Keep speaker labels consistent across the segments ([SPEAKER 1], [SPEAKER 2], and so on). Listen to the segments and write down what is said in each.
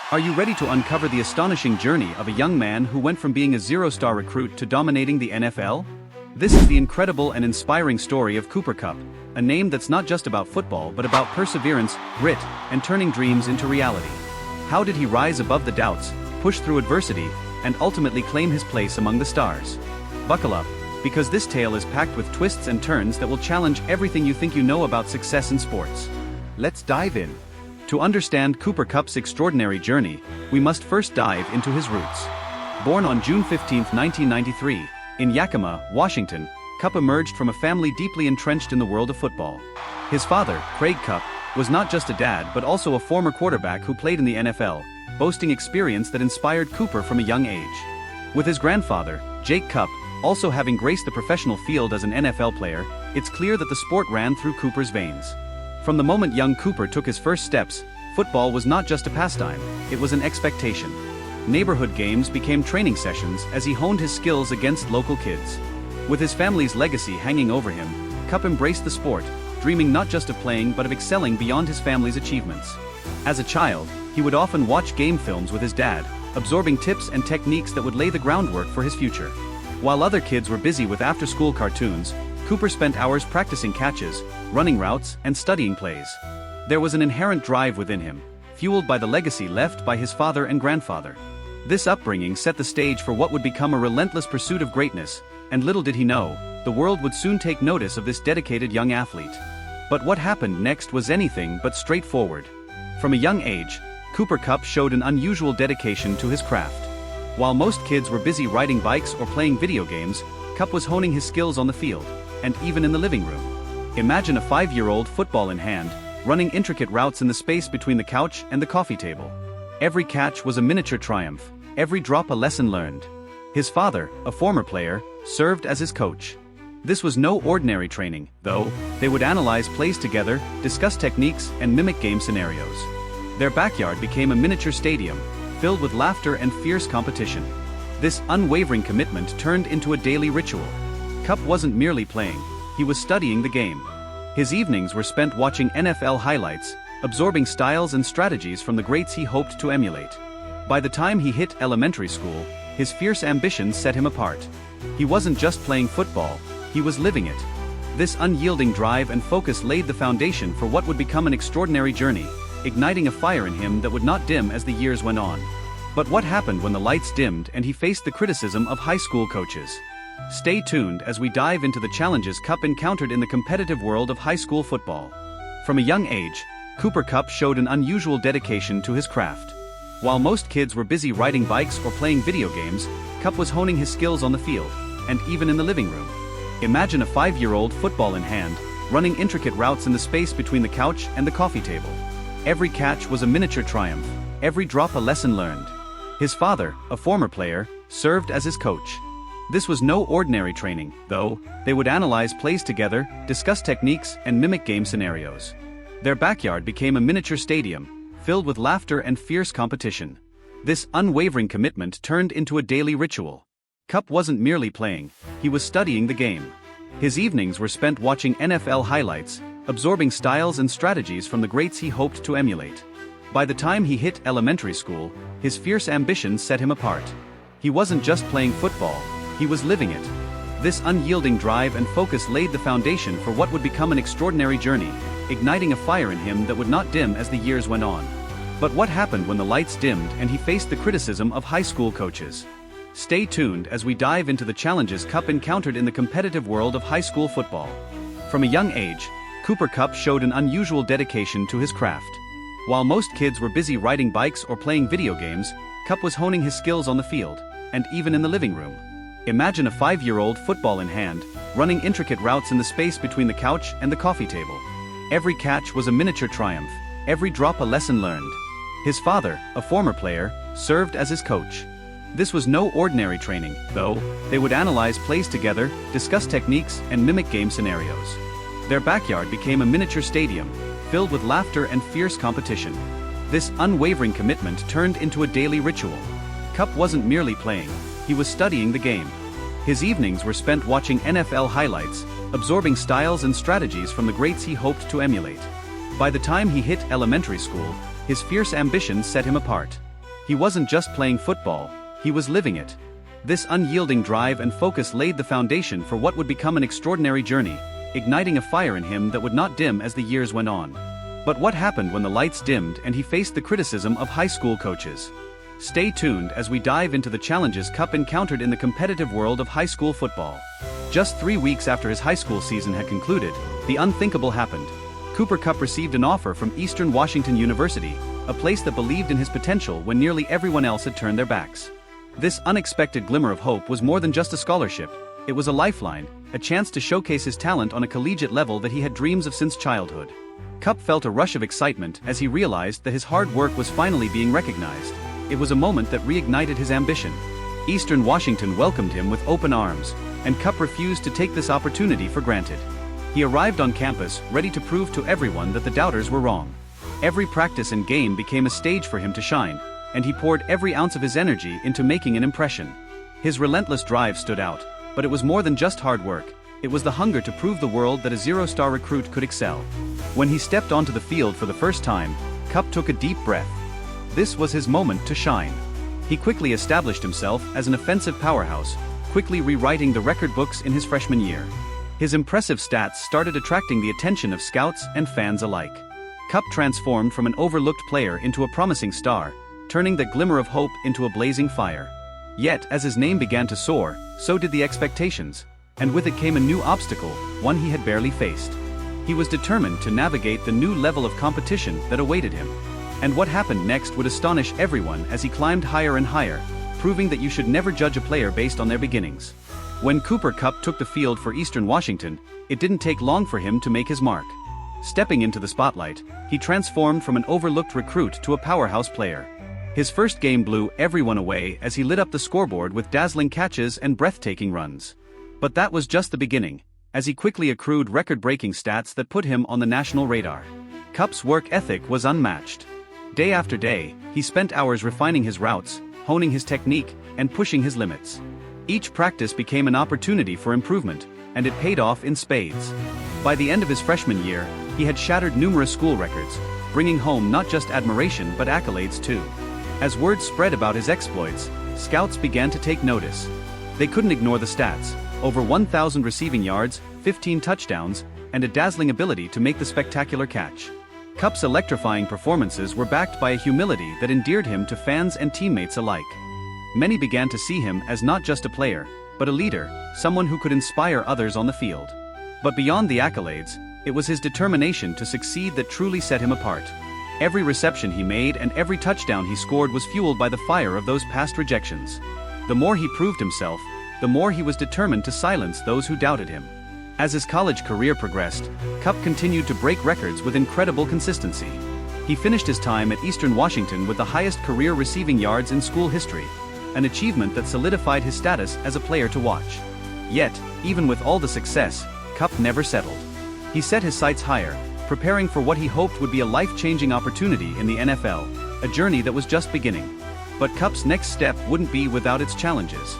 [SPEAKER 1] Are you ready to uncover the astonishing journey of a young man who went from being a zero-star recruit to dominating the NFL? This is the incredible and inspiring story of Cooper Kupp, a name that's not just about football but about perseverance, grit, and turning dreams into reality. How did he rise above the doubts, push through adversity, and ultimately claim his place among the stars? Buckle up, because this tale is packed with twists and turns that will challenge everything you think you know about success in sports. Let's dive in. To understand Cooper Kupp's extraordinary journey, we must first dive into his roots. Born on June 15, 1993, in Yakima, Washington, Kupp emerged from a family deeply entrenched in the world of football. His father, Craig Kupp, was not just a dad but also a former quarterback who played in the NFL, boasting experience that inspired Cooper from a young age. With his grandfather, Jake Kupp, also having graced the professional field as an NFL player, it's clear that the sport ran through Cooper's veins. From the moment young Cooper took his first steps, football was not just a pastime, it was an expectation. Neighborhood games became training sessions as he honed his skills against local kids. With his family's legacy hanging over him, Kupp embraced the sport, dreaming not just of playing but of excelling beyond his family's achievements. As a child, he would often watch game films with his dad, absorbing tips and techniques that would lay the groundwork for his future. While other kids were busy with after-school cartoons, Cooper spent hours practicing catches, running routes, and studying plays. There was an inherent drive within him, fueled by the legacy left by his father and grandfather. This upbringing set the stage for what would become a relentless pursuit of greatness, and little did he know, the world would soon take notice of this dedicated young athlete. But what happened next was anything but straightforward. From a young age, Cooper Kupp showed an unusual dedication to his craft. While most kids were busy riding bikes or playing video games, Kupp was honing his skills on the field, and even in the living room. Imagine a 5-year-old, football in hand, running intricate routes in the space between the couch and the coffee table. Every catch was a miniature triumph, every drop a lesson learned. His father, a former player, served as his coach. This was no ordinary training, though. They would analyze plays together, discuss techniques, and mimic game scenarios. Their backyard became a miniature stadium, filled with laughter and fierce competition. This unwavering commitment turned into a daily ritual. Kupp wasn't merely playing, he was studying the game. His evenings were spent watching NFL highlights, absorbing styles and strategies from the greats he hoped to emulate. By the time he hit elementary school, his fierce ambitions set him apart. He wasn't just playing football, he was living it. This unyielding drive and focus laid the foundation for what would become an extraordinary journey, igniting a fire in him that would not dim as the years went on. But what happened when the lights dimmed and he faced the criticism of high school coaches? Stay tuned as we dive into the challenges Kupp encountered in the competitive world of high school football. From a young age, Cooper Kupp showed an unusual dedication to his craft. While most kids were busy riding bikes or playing video games, Kupp was honing his skills on the field, and even in the living room. Imagine a 5-year-old, football in hand, running intricate routes in the space between the couch and the coffee table. Every catch was a miniature triumph, every drop a lesson learned. His father, a former player, served as his coach. This was no ordinary training, though. They would analyze plays together, discuss techniques, and mimic game scenarios. Their backyard became a miniature stadium, filled with laughter and fierce competition. This unwavering commitment turned into a daily ritual. Kupp wasn't merely playing, he was studying the game. His evenings were spent watching NFL highlights, absorbing styles and strategies from the greats he hoped to emulate. By the time he hit elementary school, his fierce ambitions set him apart. He wasn't just playing football, he was living it. This unyielding drive and focus laid the foundation for what would become an extraordinary journey, igniting a fire in him that would not dim as the years went on. But what happened when the lights dimmed and he faced the criticism of high school coaches? Stay tuned as we dive into the challenges Kupp encountered in the competitive world of high school football. From a young age, Cooper Kupp showed an unusual dedication to his craft. While most kids were busy riding bikes or playing video games, Kupp was honing his skills on the field, and even in the living room. Imagine a 5-year-old, football in hand, running intricate routes in the space between the couch and the coffee table. Every catch was a miniature triumph, every drop a lesson learned. His father, a former player, served as his coach. This was no ordinary training, though. They would analyze plays together, discuss techniques, and mimic game scenarios. Their backyard became a miniature stadium, filled with laughter and fierce competition. This unwavering commitment turned into a daily ritual. Kupp wasn't merely playing, he was studying the game. His evenings were spent watching NFL highlights, absorbing styles and strategies from the greats he hoped to emulate. By the time he hit elementary school, his fierce ambitions set him apart. He wasn't just playing football, he was living it. This unyielding drive and focus laid the foundation for what would become an extraordinary journey, igniting a fire in him that would not dim as the years went on. But what happened when the lights dimmed and he faced the criticism of high school coaches? Stay tuned as we dive into the challenges Kupp encountered in the competitive world of high school football. Just 3 weeks after his high school season had concluded, the unthinkable happened. Cooper Kupp received an offer from Eastern Washington University, a place that believed in his potential when nearly everyone else had turned their backs. This unexpected glimmer of hope was more than just a scholarship, it was a lifeline, a chance to showcase his talent on a collegiate level that he had dreams of since childhood. Kupp felt a rush of excitement as he realized that his hard work was finally being recognized. It was a moment that reignited his ambition. Eastern Washington welcomed him with open arms, and Kupp refused to take this opportunity for granted. He arrived on campus, ready to prove to everyone that the doubters were wrong. Every practice and game became a stage for him to shine, and he poured every ounce of his energy into making an impression. His relentless drive stood out, but it was more than just hard work. It was the hunger to prove the world that a zero-star recruit could excel. When he stepped onto the field for the first time, Kupp took a deep breath. This was his moment to shine. He quickly established himself as an offensive powerhouse, quickly rewriting the record books in his freshman year. His impressive stats started attracting the attention of scouts and fans alike. Kupp transformed from an overlooked player into a promising star, turning that glimmer of hope into a blazing fire. Yet, as his name began to soar, so did the expectations, and with it came a new obstacle, one he had barely faced. He was determined to navigate the new level of competition that awaited him. And what happened next would astonish everyone as he climbed higher and higher, proving that you should never judge a player based on their beginnings. When Cooper Kupp took the field for Eastern Washington, it didn't take long for him to make his mark. Stepping into the spotlight, he transformed from an overlooked recruit to a powerhouse player. His first game blew everyone away as he lit up the scoreboard with dazzling catches and breathtaking runs. But that was just the beginning, as he quickly accrued record-breaking stats that put him on the national radar. Kupp's work ethic was unmatched. Day after day, he spent hours refining his routes, honing his technique, and pushing his limits. Each practice became an opportunity for improvement, and it paid off in spades. By the end of his freshman year, he had shattered numerous school records, bringing home not just admiration but accolades too. As word spread about his exploits, scouts began to take notice. They couldn't ignore the stats: over 1,000 receiving yards, 15 touchdowns, and a dazzling ability to make the spectacular catch. Kupp's electrifying performances were backed by a humility that endeared him to fans and teammates alike. Many began to see him as not just a player, but a leader, someone who could inspire others on the field. But beyond the accolades, it was his determination to succeed that truly set him apart. Every reception he made and every touchdown he scored was fueled by the fire of those past rejections. The more he proved himself, the more he was determined to silence those who doubted him. As his college career progressed, Kupp continued to break records with incredible consistency. He finished his time at Eastern Washington with the highest career receiving yards in school history, an achievement that solidified his status as a player to watch. Yet, even with all the success, Kupp never settled. He set his sights higher, preparing for what he hoped would be a life-changing opportunity in the NFL, a journey that was just beginning. But Kupp's next step wouldn't be without its challenges.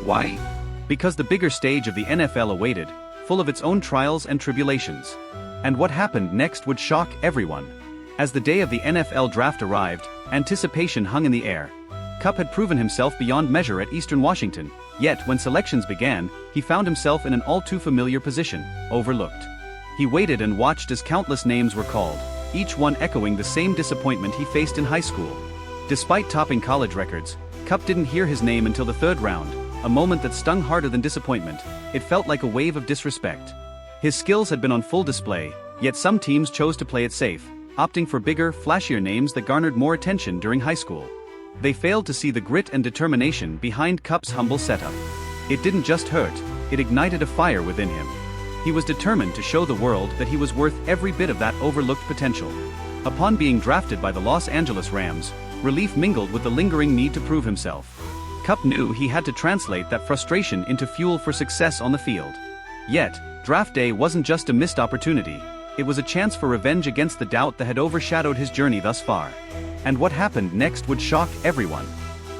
[SPEAKER 1] Why? Because the bigger stage of the NFL awaited, full of its own trials and tribulations. And what happened next would shock everyone. As the day of the NFL draft arrived, anticipation hung in the air. Kupp had proven himself beyond measure at Eastern Washington, yet when selections began, he found himself in an all-too-familiar position, overlooked. He waited and watched as countless names were called, each one echoing the same disappointment he faced in high school. Despite topping college records, Kupp didn't hear his name until the third round, a moment that stung harder than disappointment. It felt like a wave of disrespect. His skills had been on full display, yet some teams chose to play it safe, opting for bigger, flashier names that garnered more attention during high school. They failed to see the grit and determination behind Kupp's humble setup. It didn't just hurt, it ignited a fire within him. He was determined to show the world that he was worth every bit of that overlooked potential. Upon being drafted by the Los Angeles Rams, relief mingled with the lingering need to prove himself. Kupp knew he had to translate that frustration into fuel for success on the field. Yet, draft day wasn't just a missed opportunity, it was a chance for revenge against the doubt that had overshadowed his journey thus far. And what happened next would shock everyone.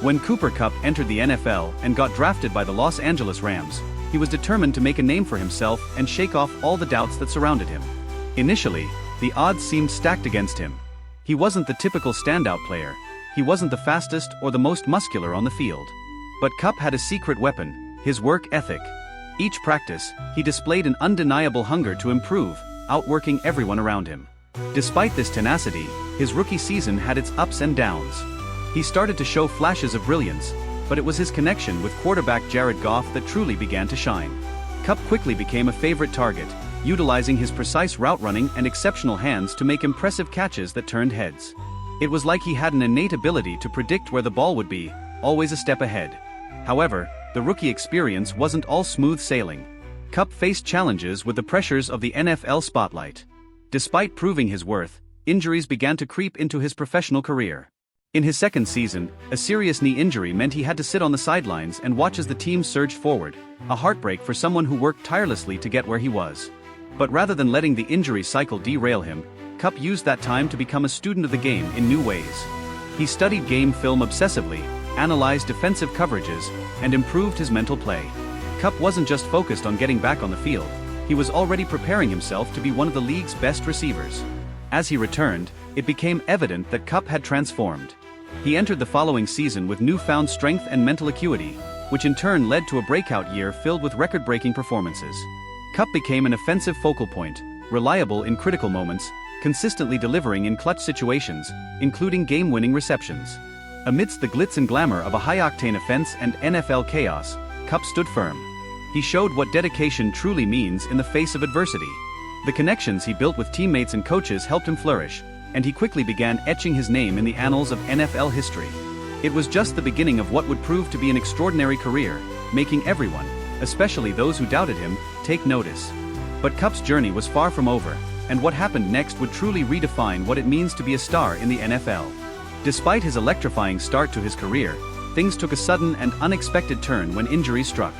[SPEAKER 1] When Cooper Kupp entered the NFL and got drafted by the Los Angeles Rams, he was determined to make a name for himself and shake off all the doubts that surrounded him. Initially, the odds seemed stacked against him. He wasn't the typical standout player, he wasn't the fastest or the most muscular on the field. But Kupp had a secret weapon: his work ethic. Each practice, he displayed an undeniable hunger to improve, outworking everyone around him. Despite this tenacity, his rookie season had its ups and downs. He started to show flashes of brilliance, but it was his connection with quarterback Jared Goff that truly began to shine. Kupp quickly became a favorite target, utilizing his precise route running and exceptional hands to make impressive catches that turned heads. It was like he had an innate ability to predict where the ball would be, always a step ahead. However, the rookie experience wasn't all smooth sailing. Kupp faced challenges with the pressures of the NFL spotlight. Despite proving his worth, injuries began to creep into his professional career. In his second season, a serious knee injury meant he had to sit on the sidelines and watch as the team surged forward, a heartbreak for someone who worked tirelessly to get where he was. But rather than letting the injury cycle derail him, Kupp used that time to become a student of the game in new ways. He studied game film obsessively, analyzed defensive coverages, and improved his mental play. Kupp wasn't just focused on getting back on the field, he was already preparing himself to be one of the league's best receivers. As he returned, it became evident that Kupp had transformed. He entered the following season with newfound strength and mental acuity, which in turn led to a breakout year filled with record-breaking performances. Kupp became an offensive focal point, reliable in critical moments, consistently delivering in clutch situations, including game-winning receptions. Amidst the glitz and glamour of a high-octane offense and NFL chaos, Kupp stood firm. He showed what dedication truly means in the face of adversity. The connections he built with teammates and coaches helped him flourish, and he quickly began etching his name in the annals of NFL history. It was just the beginning of what would prove to be an extraordinary career, making everyone, especially those who doubted him, take notice. But Kupp's journey was far from over, and what happened next would truly redefine what it means to be a star in the NFL. Despite his electrifying start to his career, things took a sudden and unexpected turn when injuries struck.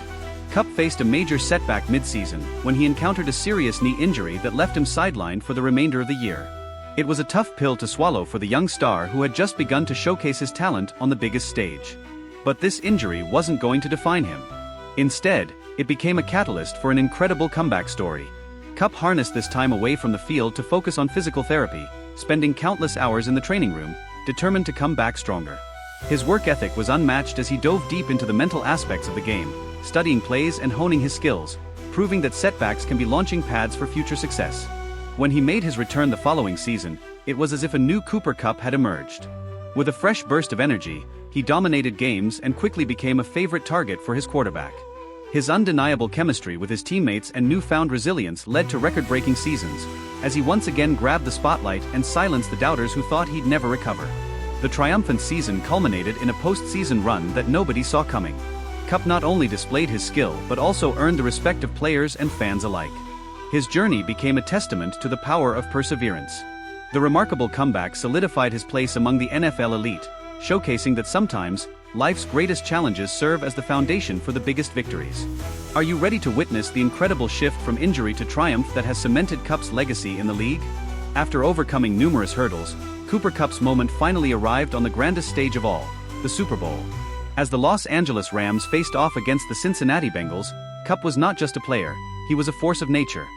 [SPEAKER 1] Kupp faced a major setback mid-season when he encountered a serious knee injury that left him sidelined for the remainder of the year. It was a tough pill to swallow for the young star who had just begun to showcase his talent on the biggest stage. But this injury wasn't going to define him. Instead, it became a catalyst for an incredible comeback story. Kupp harnessed this time away from the field to focus on physical therapy, spending countless hours in the training room, determined to come back stronger. His work ethic was unmatched as he dove deep into the mental aspects of the game, studying plays and honing his skills, proving that setbacks can be launching pads for future success. When he made his return the following season, it was as if a new Cooper Kupp had emerged. With a fresh burst of energy, he dominated games and quickly became a favorite target for his quarterback. His undeniable chemistry with his teammates and newfound resilience led to record-breaking seasons, as he once again grabbed the spotlight and silenced the doubters who thought he'd never recover. The triumphant season culminated in a postseason run that nobody saw coming. Kupp not only displayed his skill but also earned the respect of players and fans alike. His journey became a testament to the power of perseverance. The remarkable comeback solidified his place among the NFL elite, showcasing that sometimes, life's greatest challenges serve as the foundation for the biggest victories. Are you ready to witness the incredible shift from injury to triumph that has cemented Kupp's legacy in the league? After overcoming numerous hurdles, Cooper Kupp's moment finally arrived on the grandest stage of all, the Super Bowl. As the Los Angeles Rams faced off against the Cincinnati Bengals, Kupp was not just a player, he was a force of nature.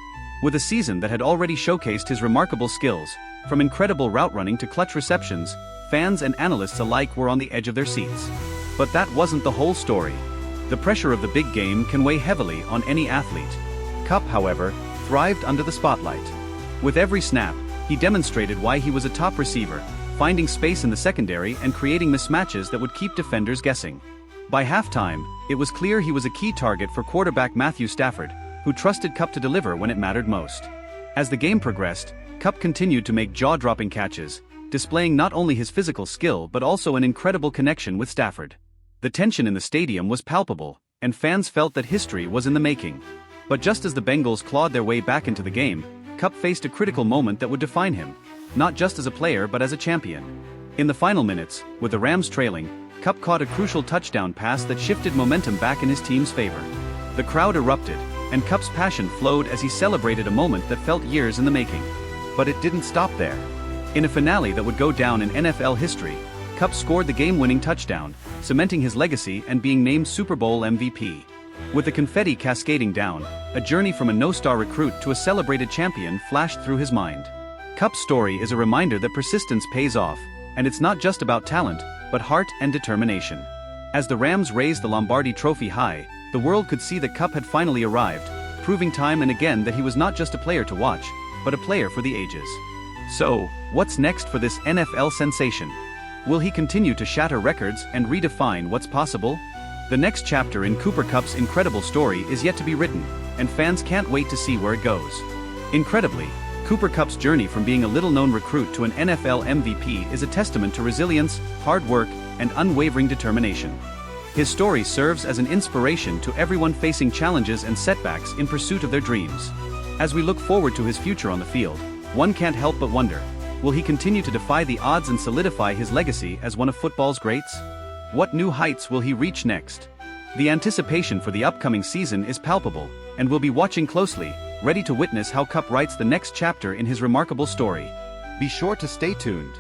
[SPEAKER 1] With a season that had already showcased his remarkable skills, from incredible route running to clutch receptions, fans and analysts alike were on the edge of their seats. But that wasn't the whole story. The pressure of the big game can weigh heavily on any athlete. Kupp, however, thrived under the spotlight. With every snap, he demonstrated why he was a top receiver, finding space in the secondary and creating mismatches that would keep defenders guessing. By halftime, it was clear he was a key target for quarterback Matthew Stafford, who trusted Kupp to deliver when it mattered most. As the game progressed, Kupp continued to make jaw-dropping catches, displaying not only his physical skill but also an incredible connection with Stafford. The tension in the stadium was palpable, and fans felt that history was in the making. But just as the Bengals clawed their way back into the game, Kupp faced a critical moment that would define him, not just as a player but as a champion. In the final minutes, with the Rams trailing, Kupp caught a crucial touchdown pass that shifted momentum back in his team's favor. The crowd erupted, and Kupp's passion flowed as he celebrated a moment that felt years in the making. But it didn't stop there. In a finale that would go down in NFL history, Kupp scored the game-winning touchdown, cementing his legacy and being named Super Bowl MVP. With the confetti cascading down, a journey from a no-star recruit to a celebrated champion flashed through his mind. Kupp's story is a reminder that persistence pays off, And it's not just about talent, but heart and determination. As the Rams raised the Lombardi Trophy high, the world could see that Kupp had finally arrived, proving time and again that he was not just a player to watch, but a player for the ages. So, what's next for this NFL sensation? Will he continue to shatter records and redefine what's possible? The next chapter in Cooper Kupp's incredible story is yet to be written, and fans can't wait to see where it goes. Incredibly, Cooper Kupp's journey from being a little-known recruit to an NFL MVP is a testament to resilience, hard work, and unwavering determination. His story serves as an inspiration to everyone facing challenges and setbacks in pursuit of their dreams. As we look forward to his future on the field, one can't help but wonder, will he continue to defy the odds and solidify his legacy as one of football's greats? What new heights will he reach next? The anticipation for the upcoming season is palpable, and we'll be watching closely, ready to witness how Kupp writes the next chapter in his remarkable story. Be sure to stay tuned.